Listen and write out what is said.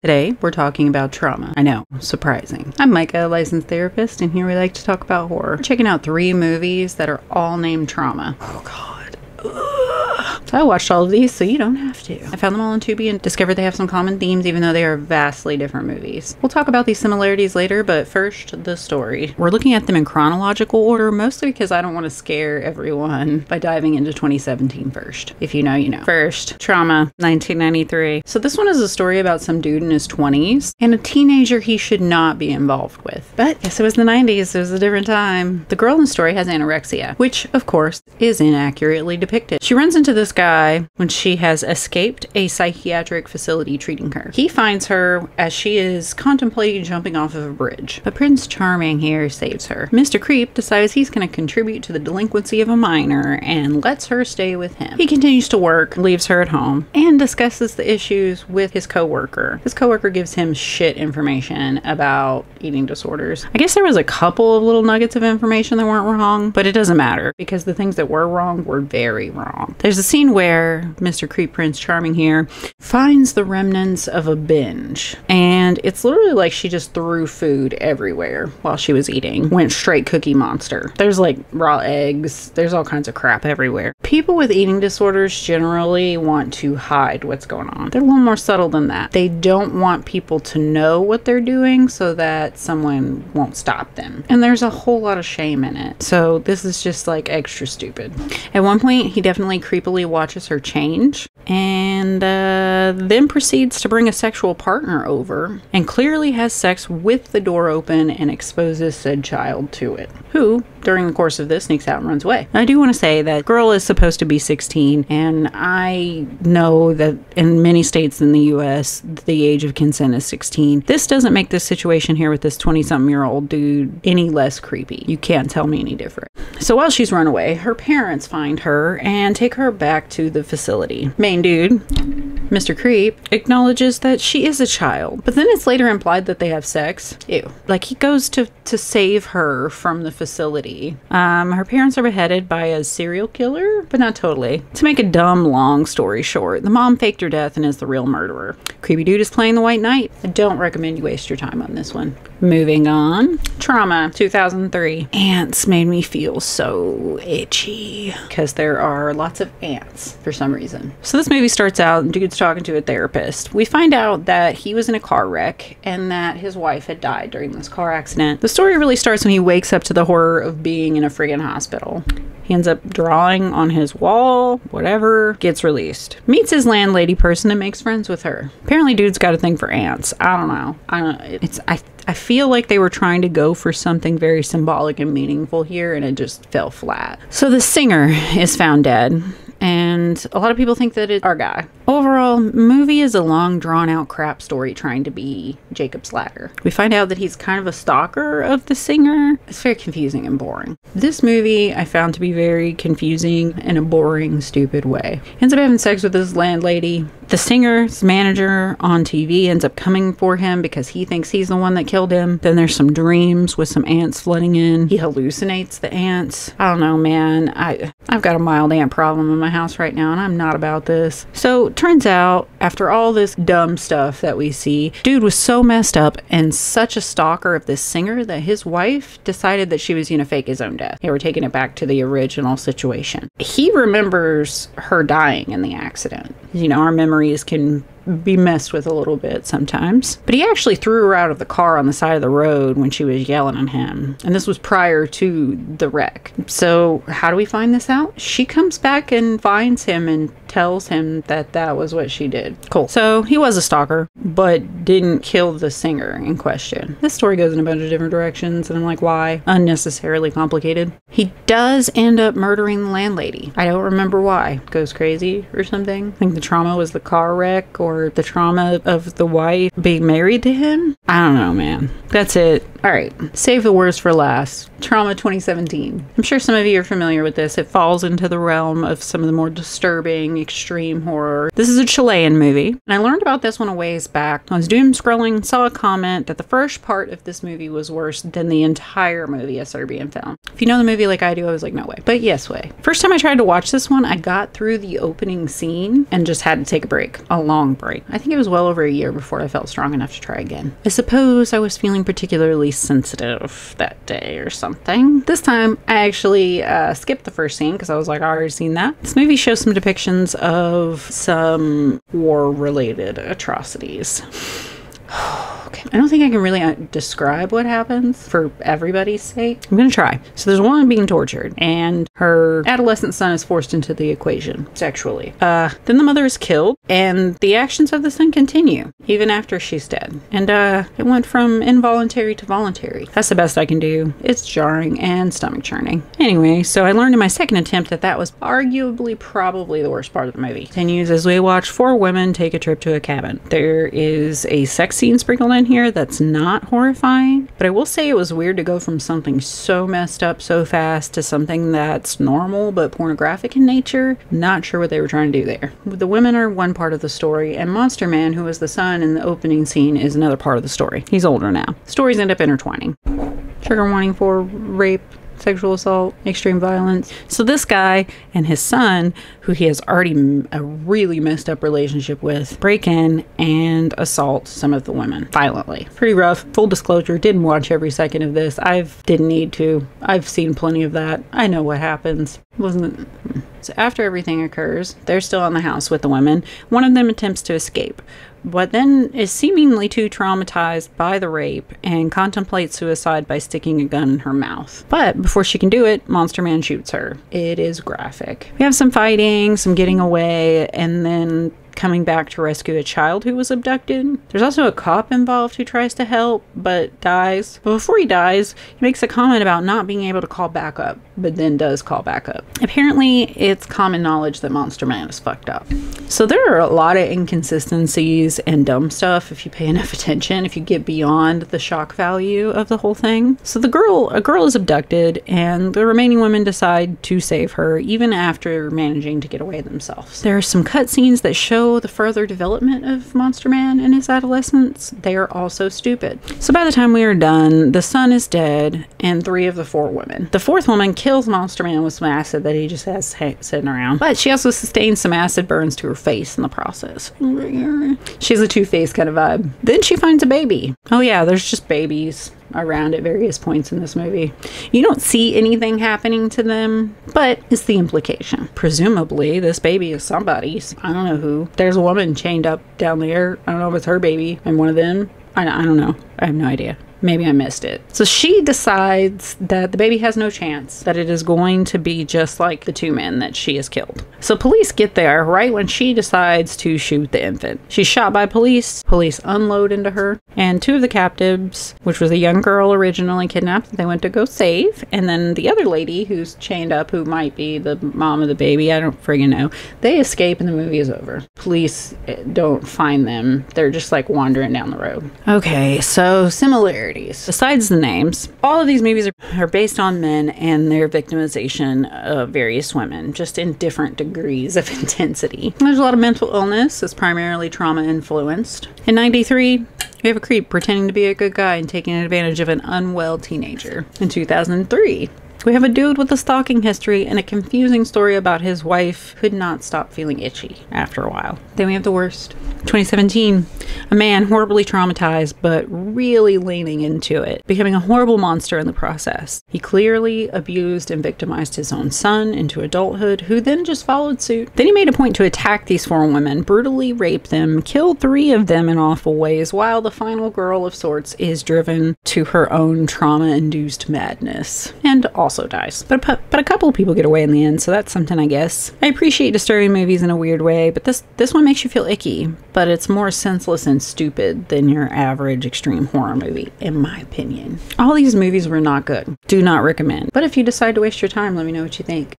Today, we're talking about trauma. I know, surprising. I'm Micah, a licensed therapist, and here we like to talk about horror. We're checking out 3 movies that are all named Trauma. Oh god. Ugh. So I watched all of these so you don't have to. I found them all on Tubi and discovered they have some common themes even though they are vastly different movies. We'll talk about these similarities later, but first, the story. We're looking at them in chronological order, mostly because I don't want to scare everyone by diving into 2017 first. If you know, you know. First, Trauma, 1993. So this one is a story about some dude in his 20s and a teenager he should not be involved with. But yes, it was the 90s, it was a different time. The girl in the story has anorexia, which, of course, is inaccurately depicted. She runs into this guy when she has escaped a psychiatric facility treating her. He finds her as she is contemplating jumping off of a bridge, but Prince Charming here saves her. Mr. Creep decides he's going to contribute to the delinquency of a minor and lets her stay with him. He continues to work, leaves her at home, and discusses the issues with his coworker. His coworker gives him shit information about eating disorders. I guess there was a couple of little nuggets of information that weren't wrong, but it doesn't matter because the things that were wrong were very wrong. There's a scene where Mr. Creep, Prince Charming here, finds the remnants of a binge, and it's literally like she just threw food everywhere while she was eating. Went straight Cookie Monster. There's like raw eggs, there's all kinds of crap everywhere. People with eating disorders generally want to hide what's going on. They're a little more subtle than that. They don't want people to know what they're doing so that someone won't stop them. And there's a whole lot of shame in it. So this is just like extra stupid. At one point, he definitely creepily watches her change and then proceeds to bring a sexual partner over and clearly has sex with the door open and exposes said child to it, who during the course of this sneaks out and runs away. Now, I do want to say that girl is supposed to be 16, and I know that in many states in the US the age of consent is 16. This doesn't make this situation here with this 20-something-year-old dude any less creepy. You can't tell me any different. So while she's run away, her parents find her and take her back to the facility. Main dude, Mr. Creep, acknowledges that she is a child, but then it's later implied that they have sex. Ew. Like, he goes to save her from the facility. Her parents are beheaded by a serial killer, but not totally. To make a dumb, long story short, the mom faked her death and is the real murderer. Creepy dude is playing the White Knight. I don't recommend you waste your time on this one. Moving on. Trauma, 2003. Ants made me feel so itchy because there are lots of ants for some reason. So this movie starts out and dude's talking to a therapist. We find out that he was in a car wreck and that his wife had died during this car accident. The story really starts when he wakes up to the horror of being in a friggin' hospital. He ends up drawing on his wall, whatever, gets released. Meets his landlady person and makes friends with her. Apparently dude's got a thing for ants. I don't know. I feel like they were trying to go for something very symbolic and meaningful here, and it just fell flat. So the singer is found dead, and a lot of people think that it's our guy. Overall, movie is a long, drawn-out crap story trying to be Jacob's Ladder. We find out that he's kind of a stalker of the singer. It's very confusing and boring. This movie I found to be very confusing in a boring, stupid way. He ends up having sex with his landlady. The singer's manager on TV ends up coming for him because he thinks he's the one that killed him. Then there's some dreams with some ants flooding in. He hallucinates the ants. I don't know, man. I've got a mild ant problem in my house right now, and I'm not about this. So turns out, after all this dumb stuff that we see, dude was so messed up and such a stalker of this singer that his wife decided that she was going to fake his own death. They were taking it back to the original situation. He remembers her dying in the accident. You know, our memories can be messed with a little bit sometimes. But he actually threw her out of the car on the side of the road when she was yelling at him. And this was prior to the wreck. So how do we find this out? She comes back and finds him and tells him that that was what she did. Cool. So he was a stalker, but didn't kill the singer in question. This story goes in a bunch of different directions, and I'm like, why? Unnecessarily complicated. He does end up murdering the landlady. I don't remember why. Goes crazy or something. I think the trauma was the car wreck or the trauma of the wife being married to him. I don't know, man. That's it. All right, save the worst for last. Trauma 2017. I'm sure some of you are familiar with this. It falls into the realm of some of the more disturbing, extreme horror. This is a Chilean movie, and I learned about this one a ways back. I was doom scrolling, saw a comment that the first part of this movie was worse than the entire movie, a Serbian film. If you know the movie like I do, I was like, no way. But yes way. First time I tried to watch this one, I got through the opening scene and just had to take a break. A long break. I think it was well over a year before I felt strong enough to try again. I suppose I was feeling particularly sensitive that day or something. This time I actually skipped the first scene because I was like, I already seen that. This movie shows some depictions of some war-related atrocities. Okay. I don't think I can really describe what happens for everybody's sake. I'm gonna try. So there's a woman being tortured and her adolescent son is forced into the equation sexually. Then the mother is killed and the actions of the son continue even after she's dead. And it went from involuntary to voluntary. That's the best I can do. It's jarring and stomach churning. Anyway, so I learned in my second attempt that was arguably probably the worst part of the movie. Continues as we watch 4 women take a trip to a cabin. There is a sex scene sprinkled in here that's not horrifying, but I will say it was weird to go from something so messed up so fast to something that's normal but pornographic in nature. Not sure what they were trying to do there. The women are one part of the story, and Monster Man, who was the son in the opening scene, is another part of the story. He's older now. Stories end up intertwining. Trigger warning for rape, sexual assault, extreme violence. So this guy and his son, who he has already a really messed up relationship with, break in and assault some of the women violently. Pretty rough. Full disclosure, didn't watch every second of this. Didn't need to. I've seen plenty of that. I know what happens. Wasn't it? So after everything occurs, they're still in the house with the women. One of them attempts to escape, but then is seemingly too traumatized by the rape and contemplates suicide by sticking a gun in her mouth. But before she can do it, Monster Man shoots her. It is graphic. We have some fighting, some getting away, and then coming back to rescue a child who was abducted. There's also a cop involved who tries to help but dies. But before he dies, he makes a comment about not being able to call back up, but then does call back up. Apparently, it's common knowledge that Monster Man is fucked up. So there are a lot of inconsistencies and dumb stuff if you pay enough attention, if you get beyond the shock value of the whole thing. So a girl is abducted and the remaining women decide to save her even after managing to get away themselves. There are some cutscenes that show the further development of Monster Man in his adolescence. They are also stupid. So by the time we are done, the son is dead and 3 of the 4 women. The 4th woman kills Monster Man with some acid that he just has sitting around, but she also sustains some acid burns to her face in the process. She has a Two-Face kind of vibe. Then she finds a baby. Oh yeah, there's just babies around at various points in this movie. You don't see anything happening to them, but it's the implication. Presumably, this baby is somebody's. I don't know who. There's a woman chained up down there. I don't know if it's her baby and one of them. I don't know. I have no idea. Maybe I missed it. So she decides that the baby has no chance, that it is going to be just like the 2 men that she has killed. So police get there right when she decides to shoot the infant. She's shot by police. Police unload into her. And 2 of the captives, which was a young girl originally kidnapped, they went to go save. And then the other lady who's chained up, who might be the mom of the baby, I don't friggin' know, they escape and the movie is over. Police don't find them. They're just like wandering down the road. Okay, so similarities. Besides the names, all of these movies are based on men and their victimization of various women, just in different degrees of intensity. There's a lot of mental illness. It's primarily trauma influenced. In '93, we have a creep pretending to be a good guy and taking advantage of an unwell teenager. In 2003, we have a dude with a stalking history and a confusing story about his wife who could not stop feeling itchy after a while. Then we have the worst. 2017, a man horribly traumatized but really leaning into it, becoming a horrible monster in the process. He clearly abused and victimized his own son into adulthood, who then just followed suit. Then he made a point to attack these 4 women, brutally rape them, kill 3 of them in awful ways, while the final girl of sorts is driven to her own trauma-induced madness. And also dies. But a couple of people get away in the end, so that's something, I guess. I appreciate disturbing movies in a weird way, but this one makes you feel icky, but it's more senseless and stupid than your average extreme horror movie, in my opinion. All these movies were not good. Do not recommend. But if you decide to waste your time, let me know what you think.